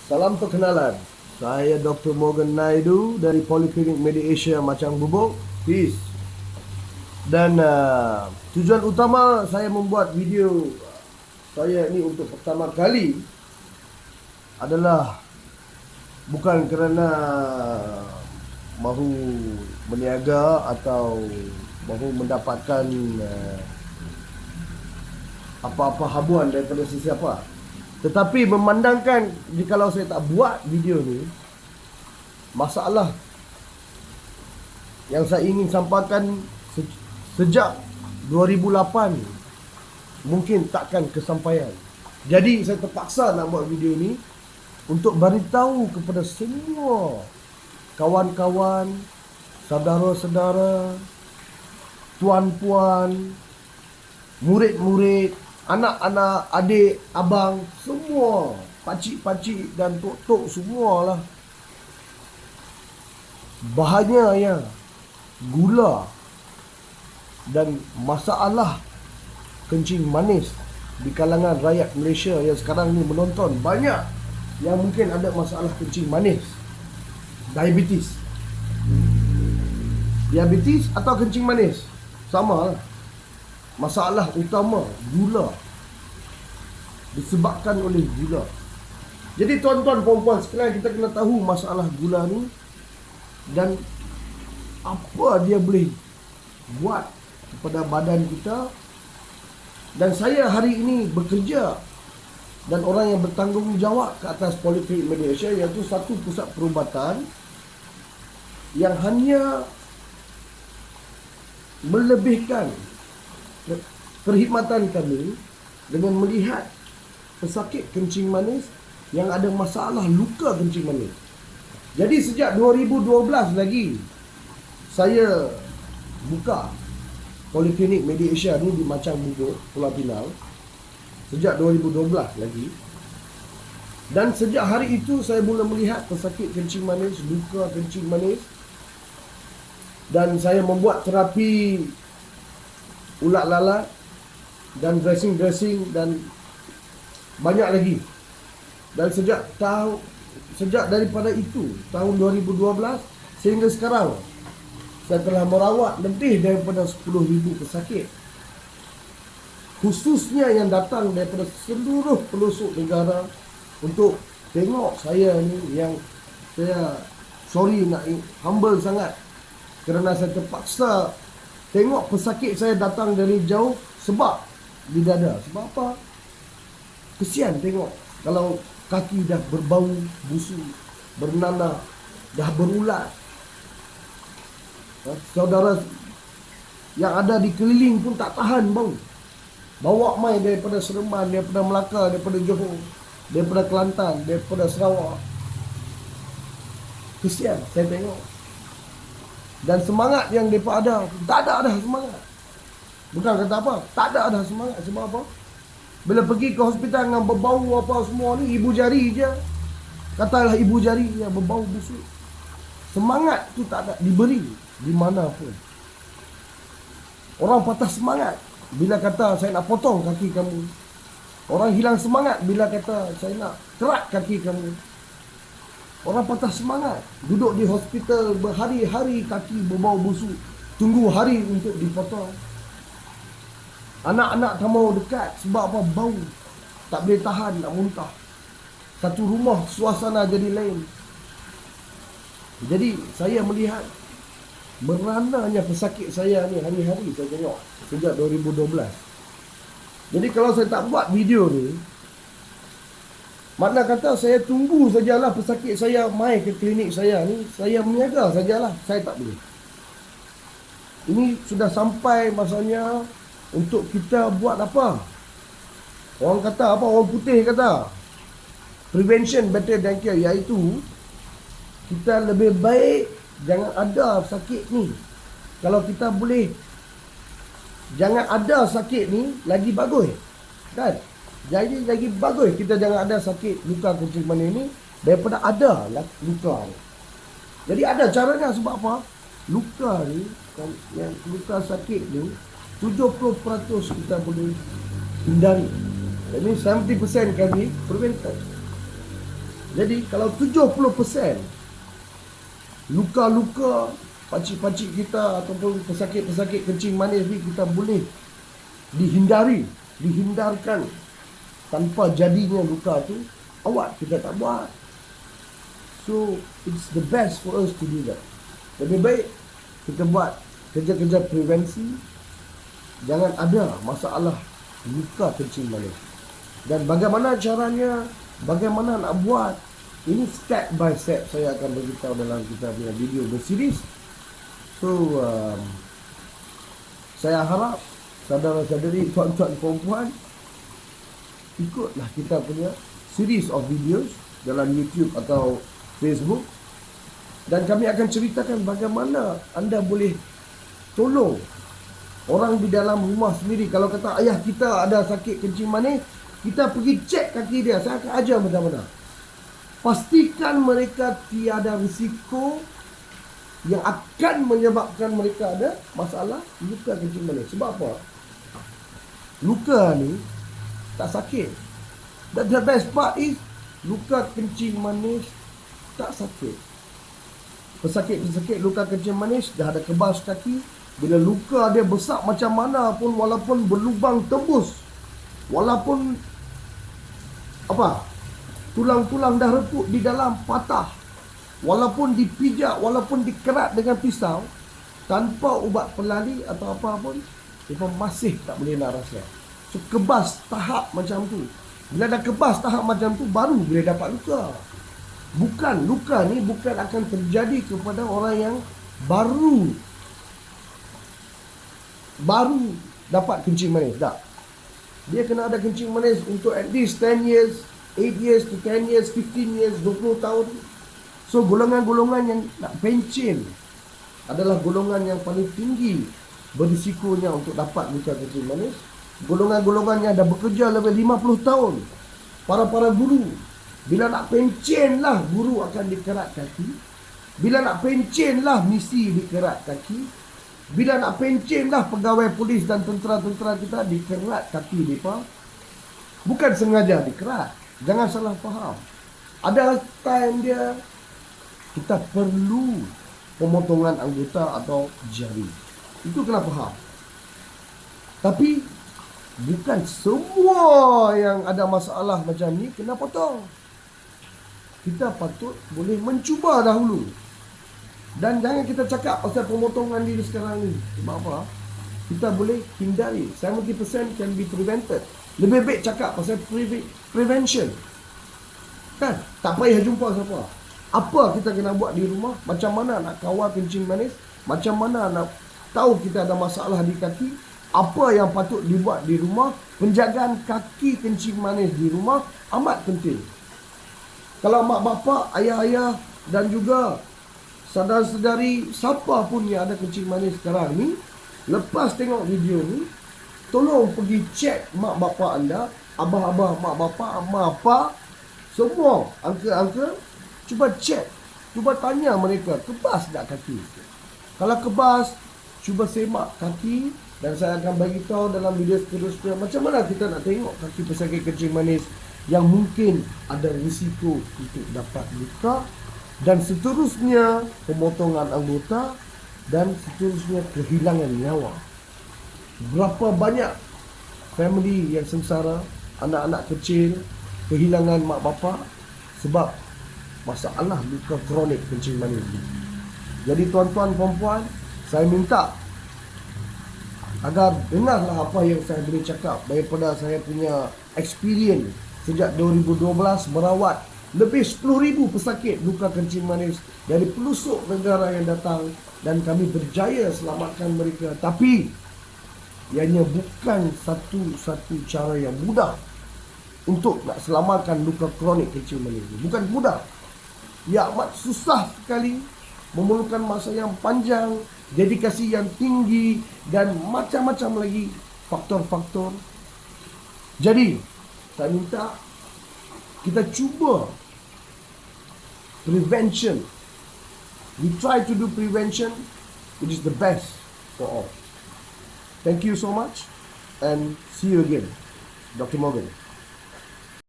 Salam perkenalan. Saya Dr. Morgan Naidu dari Poliklinik Medi Asia Macang Bubuk. Peace. Dan tujuan utama saya membuat video saya ini untuk pertama kali adalah bukan kerana mahu berniaga atau mahu mendapatkan apa-apa habuan daripada sesiapa. Tetapi memandangkan jikalau saya tak buat video ni, masalah yang saya ingin sampaikan sejak 2008 mungkin takkan kesampaian. Jadi saya terpaksa nak buat video ni untuk beritahu kepada semua kawan-kawan, saudara-saudara, tuan-puan, murid-murid, anak-anak, adik, abang, semua, pakcik-pakcik dan tok-tok semualah. Bahayanya gula dan masalah kencing manis di kalangan rakyat Malaysia yang sekarang ni menonton, banyak yang mungkin ada masalah kencing manis, diabetes. Diabetes atau kencing manis sama lah. Masalah utama gula, disebabkan oleh gula. Jadi tuan-tuan puan-puan sekalian, kita kena tahu masalah gula ni dan apa dia boleh buat kepada badan kita. Dan saya hari ini bekerja dan orang yang bertanggungjawab ke atas Poliklinik Medi Asia, iaitu satu pusat perubatan yang hanya melebihkan perkhidmatan kami dengan melihat pesakit kencing manis yang ada masalah luka kencing manis. Jadi sejak 2012 lagi saya buka Poliklinik Medi Asia ni di Macang Bubuk, Pulau Pinang. Sejak 2012 lagi. Dan sejak hari itu saya mula melihat pesakit kencing manis, luka kencing manis. Dan saya membuat terapi ulat lalat dan dressing dan banyak lagi. Dan sejak daripada itu tahun 2012 sehingga sekarang saya telah merawat lebih daripada 10,000 pesakit, khususnya yang datang daripada seluruh pelosok negara untuk tengok saya ni. Yang saya humble sangat kerana saya terpaksa tengok pesakit saya datang dari jauh sebab di dada. Sebab apa? Kesian tengok kalau kaki dah berbau busuk, bernanah, dah berulat. Saudara yang ada di keliling pun tak tahan bau. Bawa mai daripada Seremban, daripada Melaka, daripada Johor, daripada Kelantan, daripada Sarawak. Kesian saya tengok. Dan semangat yang mereka ada, tak ada dah semangat. Bukan kata apa, tak ada dah semangat. Sebab apa? Bila pergi ke hospital dengan berbau apa semua ni, ibu jari je. Katalah ibu jari yang berbau busuk. Semangat tu tak ada diberi di mana pun. Orang patah semangat bila kata saya nak potong kaki kamu. Orang hilang semangat bila kata saya nak kerat kaki kamu. Orang patah semangat, duduk di hospital berhari-hari, kaki berbau busuk, tunggu hari untuk dipotong. Anak-anak tak mau dekat sebab apa? Bau. Tak boleh tahan, nak muntah. Satu rumah suasana jadi lain. Jadi saya melihat merananya pesakit saya ni hari-hari saya tengok sejak 2012. Jadi kalau saya tak buat video ni, makna kata saya tunggu sajalah pesakit saya mai ke klinik saya ni, saya meniaga sajalah. Saya tak boleh. Ini sudah sampai masanya untuk kita buat apa? Orang kata apa? Orang putih kata prevention better than cure, iaitu kita lebih baik jangan ada sakit ni. Kalau kita boleh jangan ada sakit ni, lagi bagus. Kan? Jadi lagi bagus kita jangan ada sakit luka kencing manis ni daripada ada luka ni. Jadi ada caranya. Sebab apa? Luka ni, yang luka sakit ni 70% kita boleh hindari. Jadi 70% kami prevented. Jadi kalau 70% luka-luka pakcik-pakcik kita ataupun pesakit-pesakit kencing manis ni kita boleh dihindarkan tanpa jadinya luka tu, awak kita tak buat. So it's the best for us to do that. Lebih baik kita buat kerja-kerja prevensi, jangan ada masalah luka kencing manis. Dan bagaimana caranya, bagaimana nak buat, ini step by step saya akan beritahu dalam kita punya video berseries. So saya harap saudara-saudari, tuan-tuan, perempuan, ikutlah kita punya series of videos dalam YouTube atau Facebook, dan kami akan ceritakan bagaimana anda boleh tolong orang di dalam rumah sendiri. Kalau kata ayah kita ada sakit kencing manis, kita pergi cek kaki dia. Saya akan ajar bagaimana. Pastikan mereka tiada risiko yang akan menyebabkan mereka ada masalah luka kencing manis. Sebab apa? Luka ni tak sakit. But the best part is, luka kencing manis tak sakit. Pesakit-pesakit luka kencing manis dah ada kebas kaki. Bila luka dia besar macam mana pun, walaupun berlubang tembus, walaupun tulang-tulang dah reput di dalam, patah, walaupun dipijak, walaupun dikerat dengan pisau, tanpa ubat pelali atau apa pun, dia masih tak boleh nak rasa. So kebas tahap macam tu. Bila dah kebas tahap macam tu, baru boleh dapat luka. Luka ni bukan akan terjadi kepada orang yang baru dapat kencing manis. Tak. Dia kena ada kencing manis untuk at least 10 years, 8 years to 10 years, 15 years, 20 tahun. So golongan-golongan yang nak pencen adalah golongan yang paling tinggi berisikonya untuk dapat luka kencing manis. Golongan-golongan yang dah bekerja lebih 50 tahun. Para guru, bila nak pencen lah, guru akan dikerat kaki. Bila nak pencen lah, misi dikerat kaki. Bila nak pencen lah, pegawai polis dan tentera-tentera kita dikerat kaki mereka. Bukan sengaja dikerat. Jangan salah faham. Ada time dia, kita perlu pemotongan anggota atau jari. Itu kena faham. Tapi bukan semua yang ada masalah macam ni kena potong. Kita patut boleh mencuba dahulu. Dan jangan kita cakap pasal pemotongan diri sekarang ni. Sebab apa? Kita boleh hindari. 70% can be prevented. Lebih baik cakap pasal prevention. Kan? Tak payah jumpa siapa. Apa kita kena buat di rumah? Macam mana nak kawal kencing manis? Macam mana nak tahu kita ada masalah di kaki? Apa yang patut dibuat di rumah? Penjagaan kaki kencing manis di rumah amat penting. Kalau mak bapak, ayah-ayah dan juga saudara-saudari, siapa pun yang ada kencing manis sekarang ni, lepas tengok video ni, tolong pergi cek mak bapak anda, abah-abah, mak bapak, mak apa, semua angka-angka, cuba cek, cuba tanya mereka, kebas tak kaki? Kalau kebas, cuba semak kaki, dan saya akan bagi tahu dalam video seterusnya macam mana kita nak tengok kaki pesakit kencing manis yang mungkin ada risiko untuk dapat luka. Dan seterusnya pemotongan anggota, dan seterusnya kehilangan nyawa. Berapa banyak family yang sengsara, anak-anak kecil kehilangan mak bapak sebab masalah luka kronik kencing manis. Jadi tuan-tuan, perempuan, saya minta agar dengarlah apa yang saya boleh cakap daripada saya punya experience sejak 2012 merawat lebih 10,000 pesakit luka kencing manis dari pelosok negara yang datang, dan kami berjaya selamatkan mereka. Tapi ianya bukan satu-satu cara yang mudah untuk nak selamatkan luka kronik kencing manis. Bukan mudah. Ia amat susah sekali, memerlukan masa yang panjang, dedikasi yang tinggi, dan macam-macam lagi faktor-faktor. Jadi saya minta kita cuba prevention. We try to do prevention, which is the best for all. Thank you so much, and see you again. Dr. Morgan.